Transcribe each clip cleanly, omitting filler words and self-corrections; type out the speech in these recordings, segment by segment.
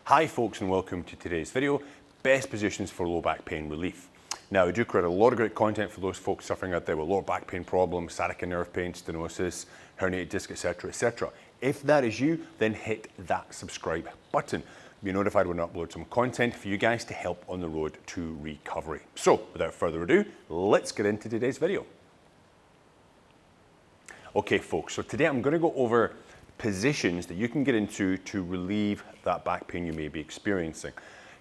Hi folks and welcome to today's video, best positions for low back pain relief. Now I do create a lot of great content for those folks suffering out there with lower back pain problems, sciatica nerve pain, stenosis, herniated disc, etc, etc. If that is you, then hit that subscribe button. Be notified when I upload some content for you guys to help on the road to recovery. So without further ado, let's get into today's video. Okay folks, so today I'm going to go over positions that you can get into to relieve that back pain you may be experiencing.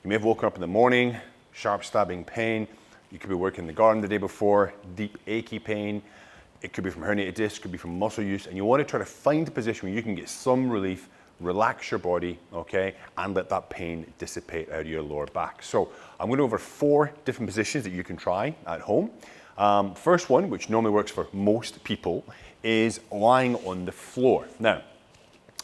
You may have woken up in the morning, sharp stabbing pain. You could be working in the garden the day before, deep achy pain. It could be from herniated disc, could be from muscle use, and you want to try to find a position where you can get some relief, relax your body, okay, and let that pain dissipate out of your lower back. So I'm going to go over 4 different positions that you can try at home. First one, which normally works for most people, is lying on the floor. Now,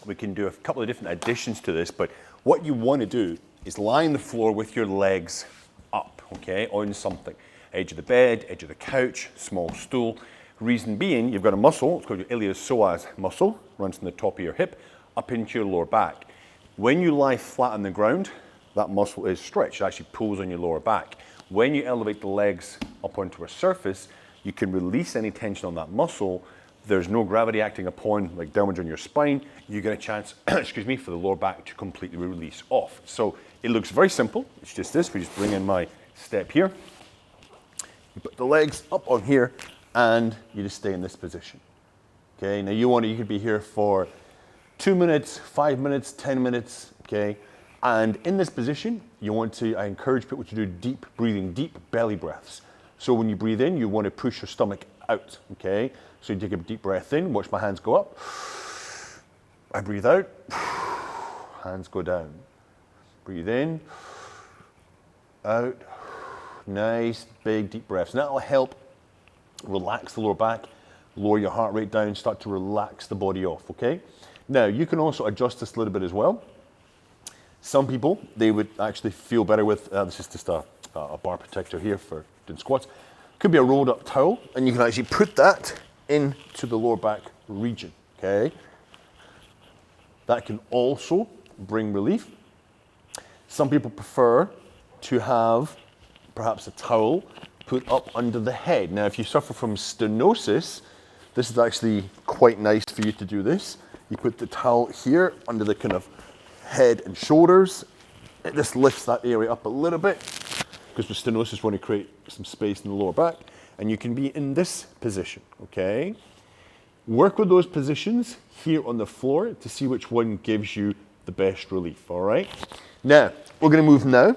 we can do a couple of different additions to this, but what you want to do is lie on the floor with your legs up, okay, on something. Edge of the bed, edge of the couch, small stool. Reason being, you've got a muscle, it's called your iliopsoas muscle, runs from the top of your hip up into your lower back. When you lie flat on the ground, that muscle is stretched, it actually pulls on your lower back. When you elevate the legs up onto a surface, you can release any tension on that muscle. There's no gravity acting upon, like downwards on your spine. You get a chance, excuse me, for the lower back to completely release off. So it looks very simple. It's just this. We just bring in my step here. You put the legs up on here, and you just stay in this position. Okay. Now you could be here for 2 minutes, 5 minutes, 10 minutes. Okay. And in this position, I encourage people to do deep breathing, deep belly breaths. So when you breathe in, you want to push your stomach out. Okay. So you take a deep breath in, watch my hands go up. I breathe out, hands go down. Breathe in, out. Nice, big, deep breaths. And that'll help relax the lower back, lower your heart rate down, start to relax the body off, okay? Now, you can also adjust this a little bit as well. Some people, they would actually feel better with, this is just a bar protector here for doing squats. Could be a rolled up towel, and you can actually put that into the lower back region, okay? That can also bring relief. Some people prefer to have perhaps a towel put up under the head. Now, if you suffer from stenosis, this is actually quite nice for you to do this. You put the towel here under the kind of head and shoulders. It just lifts that area up a little bit because with stenosis, we want to create some space in the lower back. And you can be in this position, okay? Work with those positions here on the floor to see which one gives you the best relief, all right? Now, we're gonna move now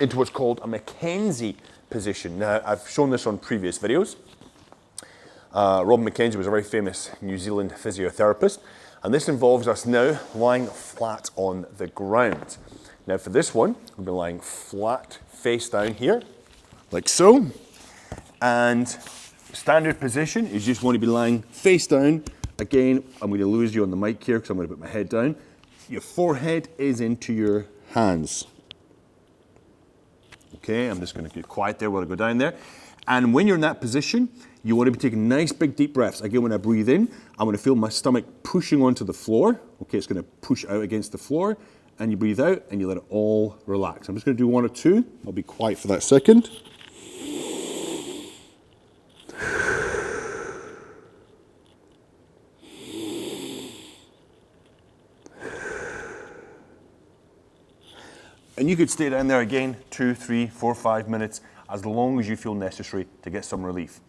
into what's called a McKenzie position. Now, I've shown this on previous videos. Rob McKenzie was a very famous New Zealand physiotherapist, and this involves us now lying flat on the ground. Now, for this one, we'll be lying flat, face down here, like so. And standard position is you just want to be lying face down. Again, I'm going to lose you on the mic here because I'm going to put my head down. Your forehead is into your hands. Okay, I'm just going to get quiet there while I go down there. And when you're in that position, you want to be taking nice big deep breaths. Again, when I breathe in, I'm going to feel my stomach pushing onto the floor. Okay, it's going to push out against the floor. And you breathe out and you let it all relax. I'm just going to do 1 or 2. I'll be quiet for that second. And you could stay down there again 2, 3, 4, 5 minutes, as long as you feel necessary to get some relief.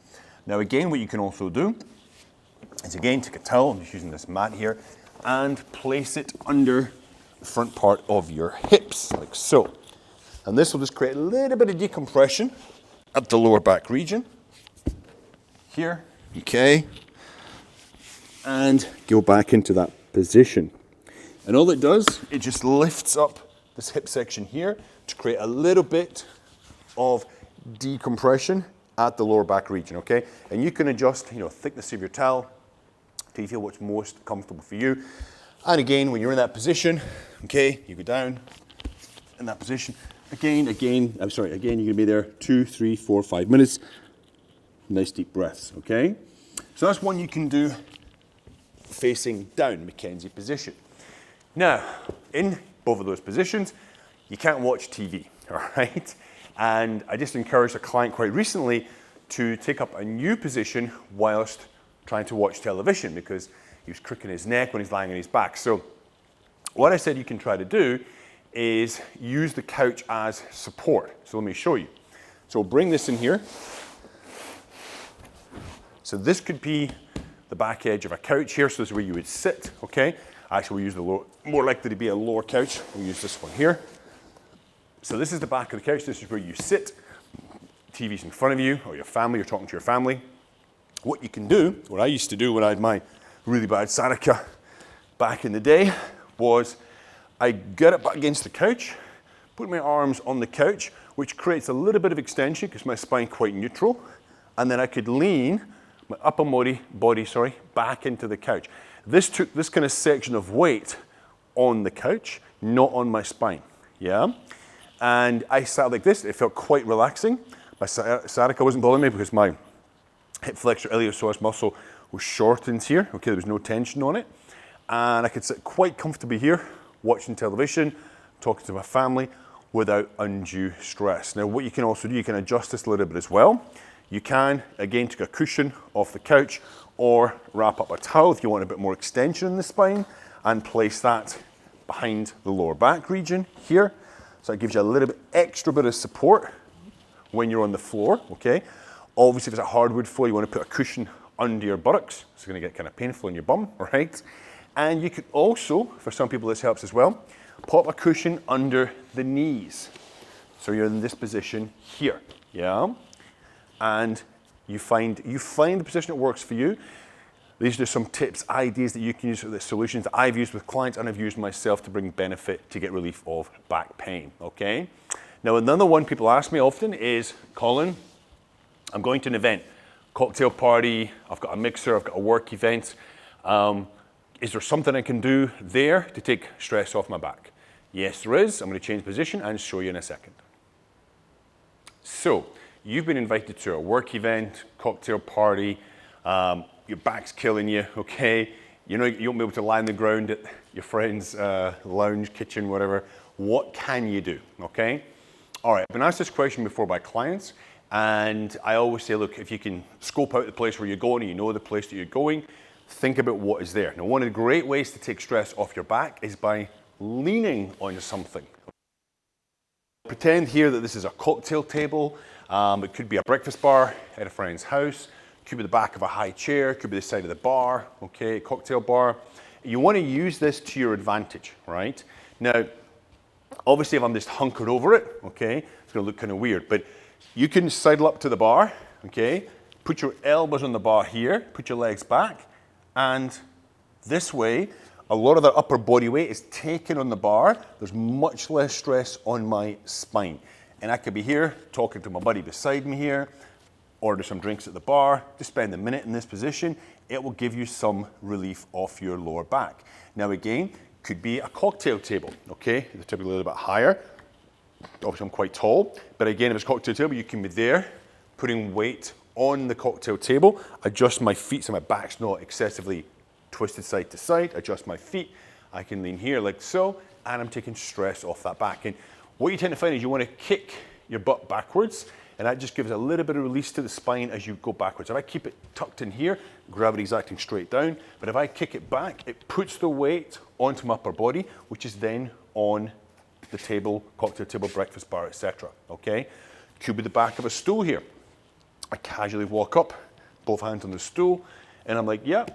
Now again, what you can also do is again, take a towel, I'm just using this mat here, and place it under the front part of your hips, like so. And this will just create a little bit of decompression at the lower back region. Here, okay. And go back into that position. And all it does, it just lifts up this hip section here to create a little bit of decompression at the lower back region, okay? And you can adjust, thickness of your towel till you feel what's most comfortable for you. And again, when you're in that position, okay, you go down in that position. Again, you're gonna be there 2, 3, 4, 5 minutes. Nice deep breaths, okay? So that's one you can do facing down, McKenzie position. Now, in both of those positions, you can't watch TV, all right? And I just encouraged a client quite recently to take up a new position whilst trying to watch television because he was crooking his neck when he's lying on his back. So what I said you can try to do is use the couch as support. So let me show you. So we'll bring this in here. So this could be the back edge of a couch here. So this is where you would sit, okay? Actually, we'll use the lower, more likely to be a lower couch. We'll use this one here. So this is the back of the couch. This is where you sit. TV's in front of you, or your family, you're talking to your family. What you can do, what I used to do when I had my really bad sciatica back in the day, was I get up against the couch, put my arms on the couch, which creates a little bit of extension because my spine's quite neutral, and then I could lean my upper body, back into the couch. This took this kind of section of weight on the couch, not on my spine, yeah? And I sat like this. It felt quite relaxing. My sciatica wasn't bothering me because my hip flexor iliopsoas muscle was shortened here. Okay, there was no tension on it. And I could sit quite comfortably here, watching television, talking to my family without undue stress. Now, what you can also do, you can adjust this a little bit as well. You can, again, take a cushion off the couch or wrap up a towel if you want a bit more extension in the spine and place that behind the lower back region here. So it gives you a little bit extra bit of support when you're on the floor, okay? Obviously, if it's a hardwood floor, you want to put a cushion under your buttocks. It's going to get kind of painful in your bum, right? And you could also, for some people this helps as well, pop a cushion under the knees. So you're in this position here, yeah? And you find the position that works for you. These are some tips, ideas that you can use, the solutions that I've used with clients and I've used myself to bring benefit to get relief of back pain, okay? Now, another one people ask me often is, Colin, I'm going to an event, cocktail party, I've got a mixer, I've got a work event. Is there something I can do there to take stress off my back? Yes, there is. I'm going to change position and show you in a second. So, you've been invited to a work event, cocktail party, your back's killing you, okay? You know you won't be able to lie on the ground at your friend's lounge, kitchen, whatever. What can you do, okay? All right, I've been asked this question before by clients, and I always say, look, if you can scope out the place where you're going and you know the place that you're going, think about what is there. Now, one of the great ways to take stress off your back is by leaning on something. Pretend here that this is a cocktail table. It could be a breakfast bar at a friend's house. It could be the back of a high chair. It could be the side of the bar, okay, cocktail bar. You want to use this to your advantage, right? Now, obviously, if I'm just hunkered over it, okay, it's going to look kind of weird. But you can sidle up to the bar, okay, put your elbows on the bar here, put your legs back, and this way, a lot of the upper body weight is taken on the bar. There's much less stress on my spine. And I could be here talking to my buddy beside me here, order some drinks at the bar, just spend a minute in this position. It will give you some relief off your lower back. Now again, could be a cocktail table, okay? They're typically a little bit higher. Obviously, I'm quite tall, but again, if it's a cocktail table, you can be there, putting weight on the cocktail table, adjust my feet so my back's not excessively twisted side to side, adjust my feet. I can lean here like so, and I'm taking stress off that back. And what you tend to find is you want to kick your butt backwards, and that just gives a little bit of release to the spine as you go backwards. If I keep it tucked in here, gravity's acting straight down, but if I kick it back, it puts the weight onto my upper body, which is then on the table, cocktail table, breakfast bar, etc. Okay? Could be the back of a stool here. I casually walk up, both hands on the stool, and I'm like, yeah,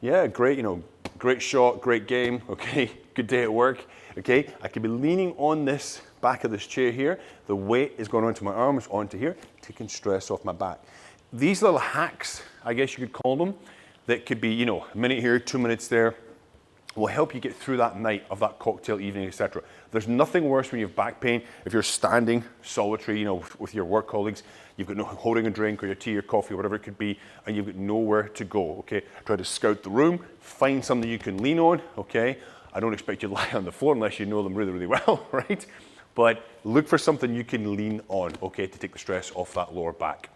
yeah, great, you know, great shot, great game, okay, good day at work, okay. I could be leaning on this back of this chair here. The weight is going onto my arms, onto here, taking stress off my back. These little hacks, I guess you could call them, that could be, you know, a minute here, 2 minutes there, will help you get through that night of that cocktail evening, etc. There's nothing worse when you have back pain if you're standing solitary, you know, with your work colleagues, you've got no holding a drink or your tea or coffee or whatever it could be, and you've got nowhere to go, okay? Try to scout the room, find something you can lean on, okay? I don't expect you to lie on the floor unless you know them really, really well, right? But look for something you can lean on, okay, to take the stress off that lower back.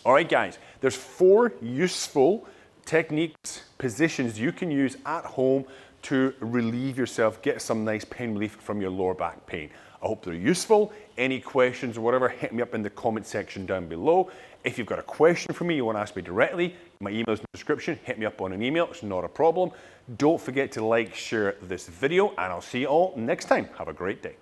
All right, guys, there's 4 useful techniques, positions you can use at home to relieve yourself, get some nice pain relief from your lower back pain. I hope they're useful. Any questions or whatever, hit me up in the comment section down below. If you've got a question for me, you want to ask me directly, my email's in the description, hit me up on an email, it's not a problem. Don't forget to like, share this video, and I'll see you all next time. Have a great day.